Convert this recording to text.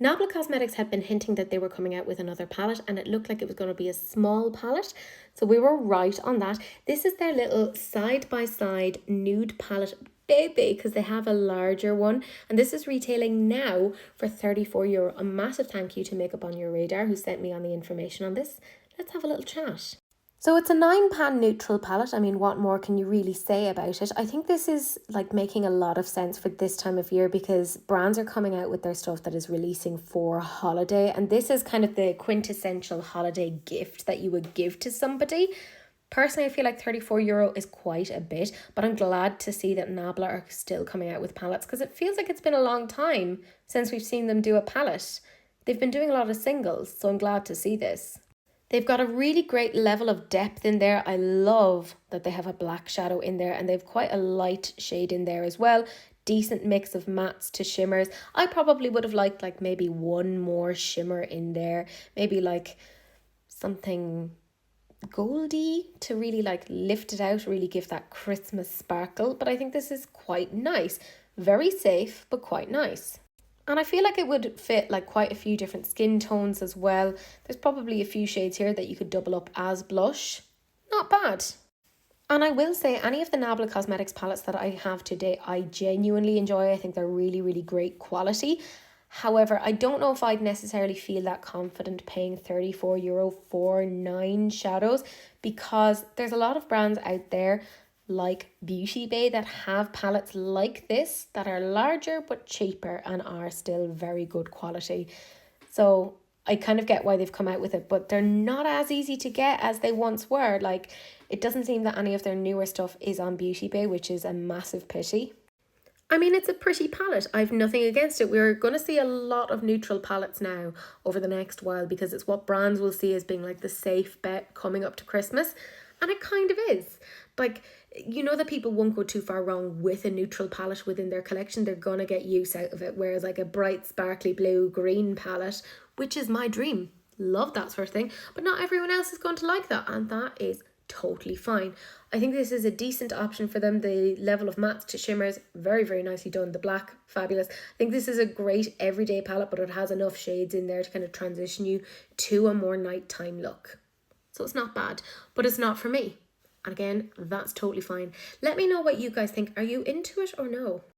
Nabla Cosmetics had been hinting that they were coming out with another palette, and it looked like it was going to be a small palette. So we were right on that. This is their little side-by-side nude palette baby, because they have a larger one, and this is retailing now for €34. A massive thank you to Makeup on Your Radar who sent me on the information on this. Let's have a little chat. So it's a 9-pan neutral palette. I mean, what more can you really say about it? I think this is like making a lot of sense for this time of year because brands are coming out with their stuff that is releasing for holiday. And this is kind of the quintessential holiday gift that you would give to somebody. Personally, I feel like €34 is quite a bit, but I'm glad to see that Nabla are still coming out with palettes because it feels like it's been a long time since we've seen them do a palette. They've been doing a lot of singles, so I'm glad to see this. They've got a really great level of depth in there. I love that they have a black shadow in there and they've quite a light shade in there as well. Decent mix of mattes to shimmers. I probably would have liked like maybe one more shimmer in there. Maybe like something goldy to really like lift it out, really give that Christmas sparkle. But I think this is quite nice. Very safe, but quite nice. And I feel like it would fit like quite a few different skin tones as well. There's probably a few shades here that you could double up as blush. Not bad. And I will say any of the Nabla Cosmetics palettes that I have today, I genuinely enjoy. I think they're really, really great quality. However, I don't know if I'd necessarily feel that confident paying €34 for 9 shadows because there's a lot of brands out there like Beauty Bay that have palettes like this that are larger but cheaper and are still very good quality. So I kind of get why they've come out with it, but they're not as easy to get as they once were. Like, it doesn't seem that any of their newer stuff is on Beauty Bay, which is a massive pity. I mean, it's a pretty palette. I've nothing against it. We're going to see a lot of neutral palettes now over the next while because it's what brands will see as being like the safe bet coming up to Christmas. And it kind of is. Like, you know that people won't go too far wrong with a neutral palette within their collection. They're going to get use out of it. Whereas like a bright, sparkly blue, green palette, which is my dream. Love that sort of thing. But not everyone else is going to like that. And that is totally fine. I think this is a decent option for them. The level of mattes to shimmers, very, very nicely done. The black, fabulous. I think this is a great everyday palette, but it has enough shades in there to kind of transition you to a more nighttime look. So it's not bad, but it's not for me. And again, that's totally fine. Let me know what you guys think. Are you into it or no?